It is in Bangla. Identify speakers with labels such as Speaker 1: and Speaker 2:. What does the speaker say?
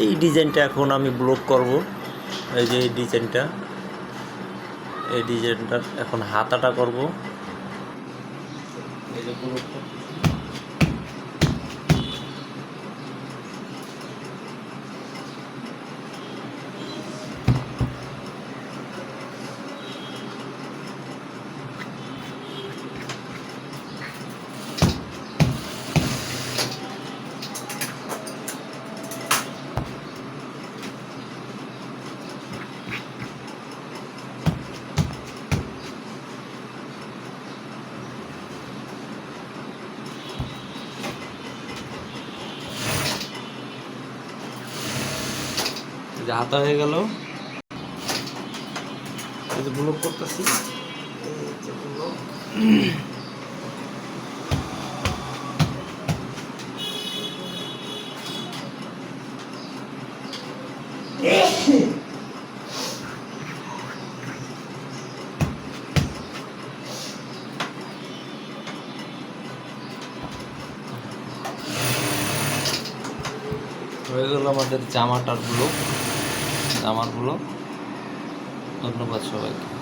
Speaker 1: এই ডিজাইনটা এখন আমি ব্লক করব। এই যে এই ডিজাইনটার এখন হাতাটা করব। এই যে ব্লকটা হাতা হয়ে গেল। এই যে ব্লক করতেছি, হয়ে গেল আমাদের জামার ব্লক। ধন্যবাদ সবাইকে।